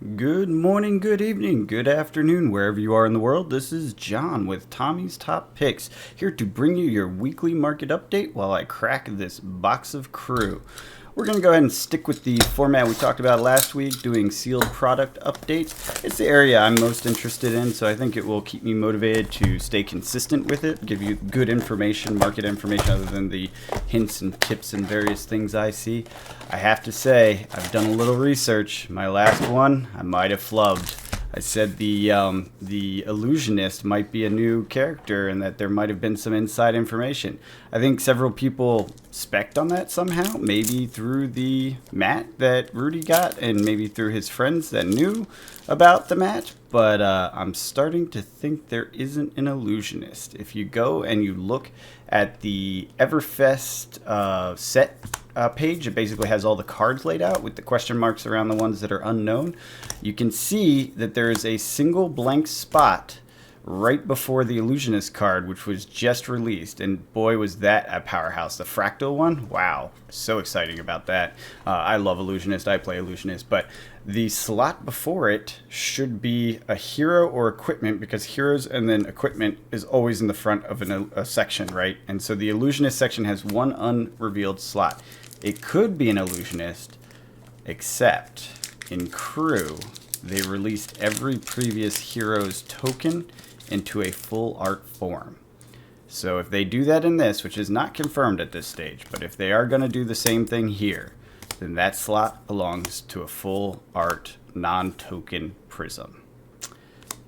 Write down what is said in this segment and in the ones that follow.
Good morning, good evening, good afternoon, wherever you are in the world. This is John with Tommy's Top Picks, here to bring you your weekly market update while I crack this box of Crew. We're going to go ahead and stick with the format we talked about last week, doing sealed product updates. It's the area I'm most interested in, so I think it will keep me motivated to stay consistent with it, give you good information, market information, other than the hints and tips and various things I see. I have to say, I've done a little research. My last one, I might have flubbed. I said the illusionist might be a new character and that there might have been some inside information. I think several people spec'd on that somehow, maybe through the mat that Rudy got and maybe through his friends that knew about the mat, but I'm starting to think there isn't an illusionist. If you go and you look at the Everfest set page, it basically has all the cards laid out with the question marks around the ones that are unknown. You can see that there is a single blank spot right before the illusionist card, which was just released, and boy was that a powerhouse. The fractal one, wow, so exciting about that. I love illusionist, I play illusionist, but the slot before it should be a hero or equipment, because heroes and then equipment is always in the front of a section, right? And so the illusionist section has one unrevealed slot. It could be an illusionist, except in Crew they released every previous hero's token into a full art form. So if they do that in this, which is not confirmed at this stage, but if they are going to do the same thing here, then that slot belongs to a full art non-token prism.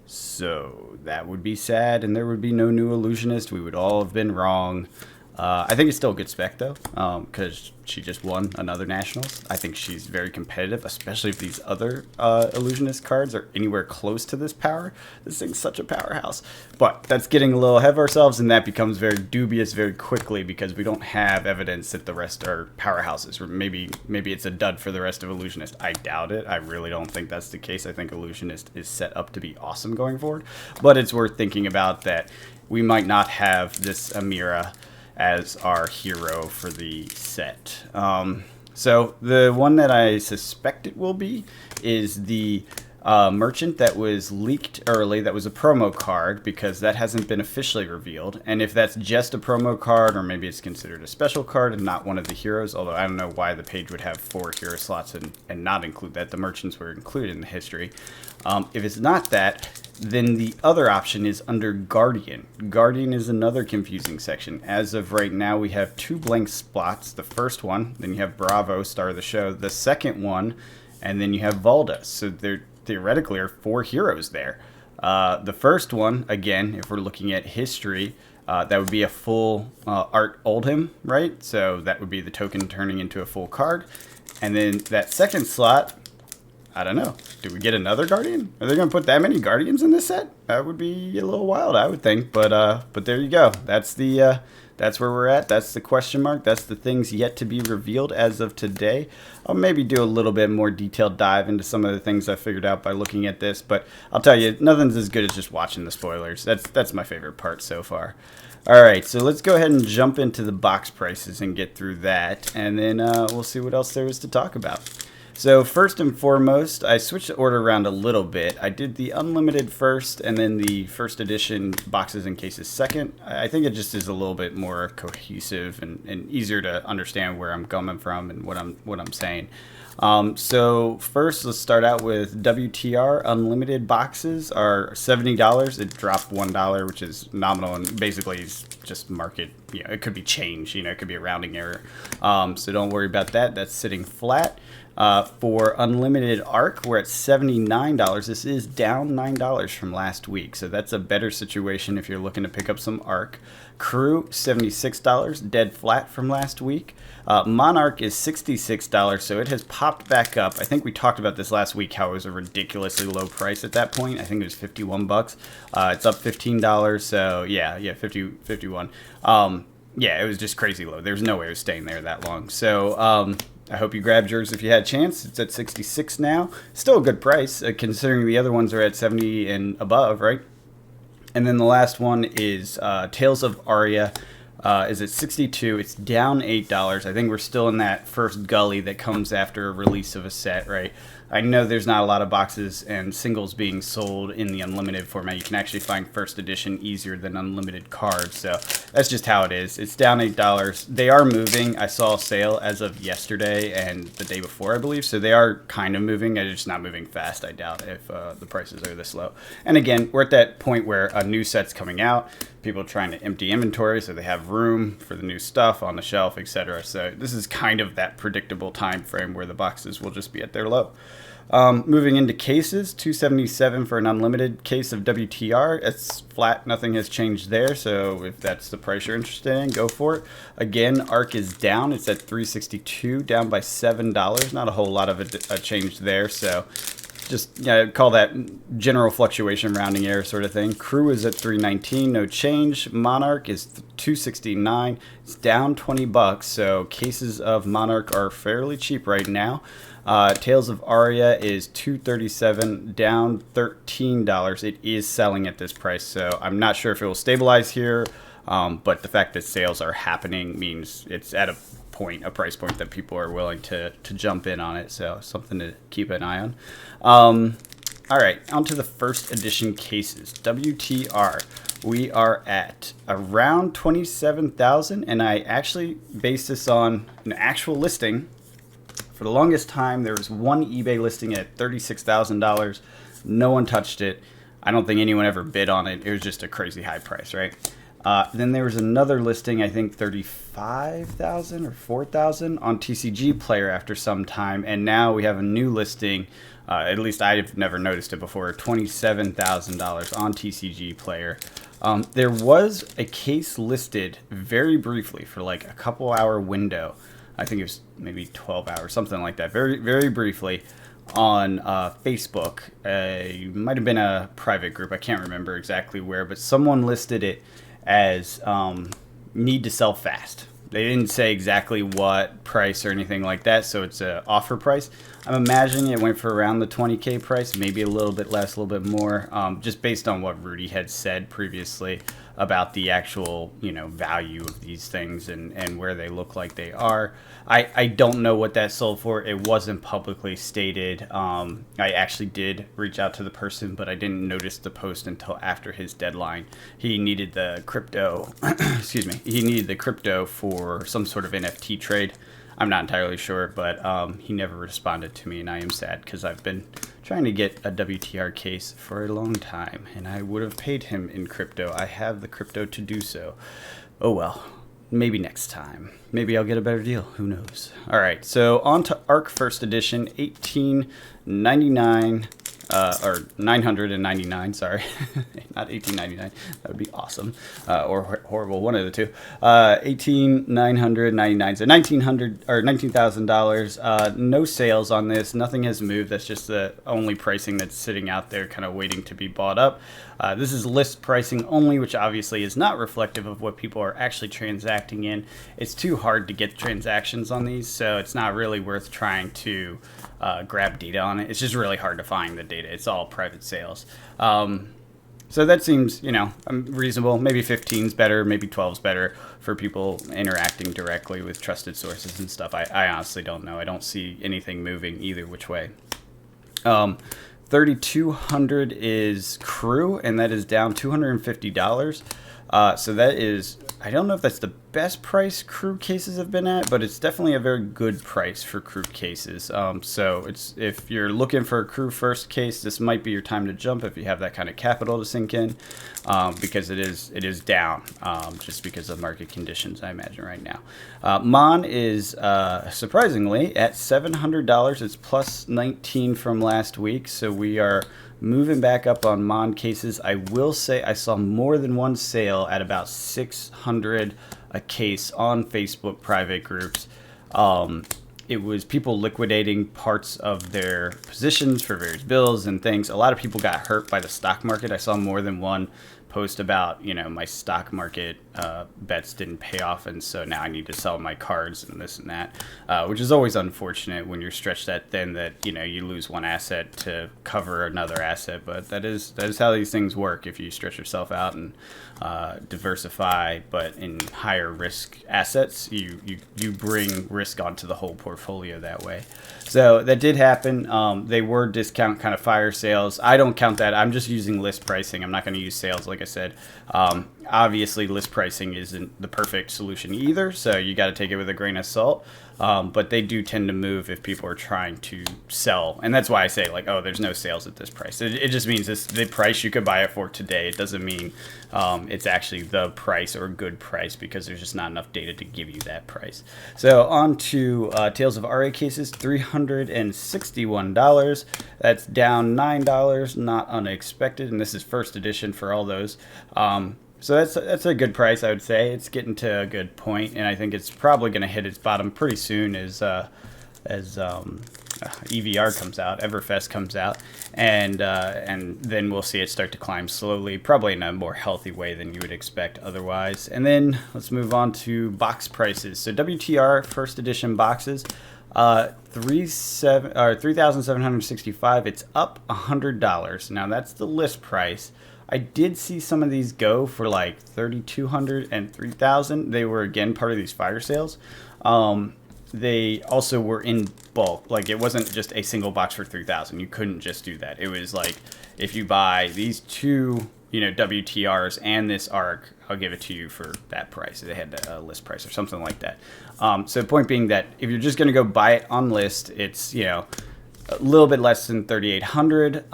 So that would be sad, and there would be no new illusionist. We would all have been wrong. I think it's still a good spec, though, because she just won another Nationals. I think she's very competitive, especially if these other illusionist cards are anywhere close to this power. This thing's such a powerhouse. But that's getting a little ahead of ourselves, and that becomes very dubious very quickly because we don't have evidence that the rest are powerhouses. Or maybe it's a dud for the rest of illusionist. I doubt it. I really don't think that's the case. I think illusionist is set up to be awesome going forward. But it's worth thinking about that we might not have this Amira as our hero for the set. So the one that I suspect it will be is the merchant that was leaked early, that was a promo card, because that hasn't been officially revealed. And if that's just a promo card, or maybe it's considered a special card and not one of the heroes, although I don't know why the page would have 4 hero slots and not include that. The merchants were included in the history. If it's not that, then the other option is under Guardian. Guardian is another confusing section. As of right now, we have 2 blank spots. The first one, then you have Bravo, star of the show. The second one, and then you have Valda. So there theoretically are 4 heroes there. The first one, again, if we're looking at history, that would be a full art Oldhim, right? So that would be the token turning into a full card. And then that second slot, I don't know. Do we get another Guardian? Are they going to put that many Guardians in this set? That would be a little wild, I would think. But there you go. That's where we're at. That's the question mark. That's the things yet to be revealed as of today. I'll maybe do a little bit more detailed dive into some of the things I figured out by looking at this. But I'll tell you, nothing's as good as just watching the spoilers. That's my favorite part so far. All right, so let's go ahead and jump into the box prices and get through that. And then we'll see what else there is to talk about. So first and foremost, I switched the order around a little bit. I did the unlimited first, and then the first edition boxes and cases second. I think it just is a little bit more cohesive and easier to understand where I'm coming from and what I'm saying. So first, let's start out with WTR. Unlimited boxes are $70. It dropped $1, which is nominal, and basically it's just market. It could be change. It could be a rounding error. So don't worry about that. That's sitting flat. For unlimited ARC, we're at $79. This is down $9 from last week, so that's a better situation if you're looking to pick up some ARC. Crew, $76, dead flat from last week. Monarch is $66, so it has popped back up. I think we talked about this last week, how it was a ridiculously low price at that point. I think it was 51 bucks. It's up $15, so yeah, 51. Yeah, it was just crazy low. There's no way it was staying there that long. So I hope you grabbed yours if you had a chance. It's at 66 now. Still a good price, considering the other ones are at 70 and above, right? And then the last one is Tales of Arya. Is at 62. It's down $8. I think we're still in that first gully that comes after a release of a set, right? I know there's not a lot of boxes and singles being sold in the unlimited format. You can actually find first edition easier than unlimited cards, so that's just how it is. It's down $8. They are moving. I saw a sale as of yesterday and the day before, I believe, so they are kind of moving. They're just not moving fast, I doubt, if the prices are this low. And again, we're at that point where a new set's coming out. People are trying to empty inventory so they have room for the new stuff on the shelf, etc. So this is kind of that predictable time frame where the boxes will just be at their low. Moving into cases, $277 for an unlimited case of WTR. It's flat, nothing has changed there, so if that's the price you're interested in, go for it. Again, ARC is down. It's at $362, down by $7. Not a whole lot of a change there, so just call that general fluctuation, rounding error sort of thing. Crew is at $319, no change. Monarch is $269. It's down $20, so cases of Monarch are fairly cheap right now. Tales of Arya is $237, down $13. It is selling at this price, so I'm not sure if it will stabilize here, but the fact that sales are happening means it's at a price point that people are willing to jump in on it, so something to keep an eye on. All right, on to the first edition cases. WTR, we are at around 27,000, and I actually based this on an actual listing. For the longest time, there was one eBay listing at $36,000. No one touched it. I don't think anyone ever bid on it. It was just a crazy high price, right? Then there was another listing, I think 35,000 or 4,000 on TCG Player after some time, and now we have a new listing. At least I've never noticed it before. $27,000 on TCG Player. There was a case listed very briefly for like a couple-hour window. I think it was maybe 12 hours, something like that. Very, very briefly on Facebook. It might have been a private group. I can't remember exactly where, but someone listed it as need to sell fast. They didn't say exactly what price or anything like that, so it's an offer price. I'm imagining it went for around the 20K price, maybe a little bit less, a little bit more, just based on what Rudy had said previously about the actual, value of these things and where they look like they are. I don't know what that sold for. It wasn't publicly stated. I actually did reach out to the person, but I didn't notice the post until after his deadline. He needed the crypto, excuse me, he needed the crypto for some sort of NFT trade. I'm not entirely sure, but he never responded to me, and I am sad because I've been trying to get a WTR case for a long time, and I would have paid him in crypto. I have the crypto to do so. Oh well, maybe next time. Maybe I'll get a better deal. Who knows? All right, so on to ARC First Edition, $18.99. Or $999, sorry, not $18.99. That would be awesome, or horrible, one of the two. $18,999, so $1,900 or $19,000. No sales on this. Nothing has moved. That's just the only pricing that's sitting out there, kind of waiting to be bought up. This is list pricing only, which obviously is not reflective of what people are actually transacting in. It's too hard to get transactions on these, so it's not really worth trying to grab data on it. It's just really hard to find the data. It's all private sales. So that seems, reasonable. Maybe 15's better, maybe 12's better for people interacting directly with trusted sources and stuff. I honestly don't know. I don't see anything moving either which way. 3,200 is Crew, and that is down $250. So that is, I don't know if that's the best price Crew cases have been at, but it's definitely a very good price for Crew cases. So it's, if you're looking for a Crew first case, this might be your time to jump if you have that kind of capital to sink in, because it is down, just because of market conditions, I imagine right now. Mon is surprisingly at $700. It's plus 19 from last week, so we are moving back up on Mon cases. I will say I saw more than one sale at about 600 a case on Facebook private groups. It was people liquidating parts of their positions for various bills and things. A lot of people got hurt by the stock market. I saw more than one post about, my stock market bets didn't pay off, and so now I need to sell my cards and this and that, which is always unfortunate when you're stretched that thin that, you lose one asset to cover another asset. But that is how these things work. If you stretch yourself out and diversify, but in higher risk assets, you bring risk onto the whole portfolio that way. So that did happen. They were discount kind of fire sales. I don't count that. I'm just using list pricing. I'm not going to use sales, like I said. Obviously, list pricing isn't the perfect solution either, so you got to take it with a grain of salt. But they do tend to move if people are trying to sell. And that's why I say, like, oh, there's no sales at this price. It just means it's the price you could buy it for today. It doesn't mean it's actually the price or a good price, because there's just not enough data to give you that price. So on to Tales of Arya cases, $361. That's down $9, not unexpected. And this is first edition for all those. So that's a good price, I would say. It's getting to a good point, and I think it's probably going to hit its bottom pretty soon as EVR comes out, Everfest comes out, and then we'll see it start to climb slowly, probably in a more healthy way than you would expect otherwise. And then let's move on to box prices. So WTR first edition boxes, 3,765. It's up $100. Now that's the list price. I did see some of these go for like 3,200 and 3,000. They were, again, part of these fire sales. They also were in bulk. Like, it wasn't just a single box for 3,000. You couldn't just do that. It was like, if you buy these two, WTRs and this ARC, I'll give it to you for that price. They had a list price or something like that. So the point being that if you're just going to go buy it on list, it's, a little bit less than 3,800.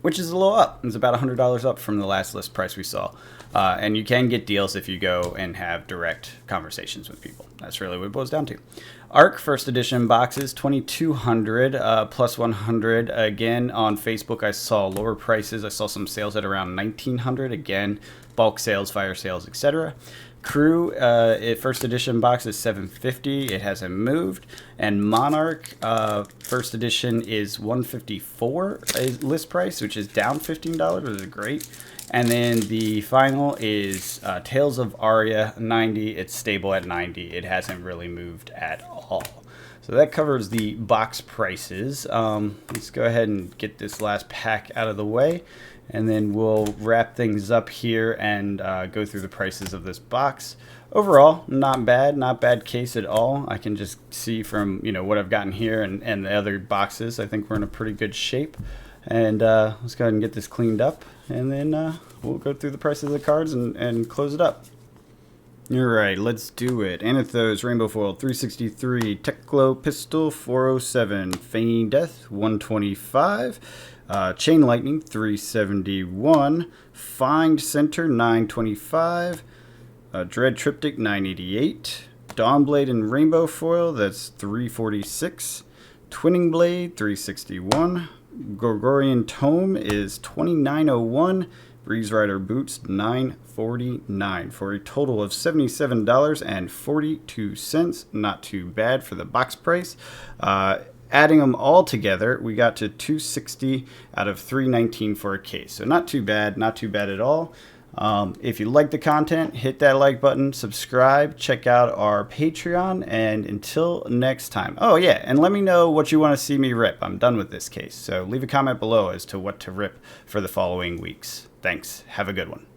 Which is a little up. It's about $100 up from the last list price we saw. And you can get deals if you go and have direct conversations with people. That's really what it boils down to. ARC first edition boxes, $2,200 plus 100. Again, on Facebook, I saw lower prices. I saw some sales at around $1,900. Again, bulk sales, fire sales, etc. Crew first edition box is $750. It hasn't moved. And Monarch first edition is $154 list price, which is down $15, which is great. And then the final is Tales of Arya, 90. It's stable at 90. It hasn't really moved at all. So that covers the box prices. Let's go ahead and get this last pack out of the way, and then we'll wrap things up here and go through the prices of this box. Overall, not bad case at all. I can just see from what I've gotten here and the other boxes, I think we're in a pretty good shape. And let's go ahead and get this cleaned up, and then we'll go through the prices of the cards and close it up. Alright, let's do it. Anethos, Rainbow Foil, 363. Teklo Pistol, 407. Feigning Death, 125. Chain Lightning, 371. Find Center, 925. Dread Triptych, 988. Dawnblade and Rainbow Foil, that's 346. Twinning Blade, 361. Gorgorian Tome is 2901. Breeze Rider Boots, $949 for a total of $77.42. Not too bad for the box price. Adding them all together, we got to $260 out of $319 for a case. So not too bad at all. If you like the content, hit that like button, subscribe, check out our Patreon, and until next time. Oh yeah, and let me know what you want to see me rip. I'm done with this case, so leave a comment below as to what to rip for the following weeks. Thanks. Have a good one.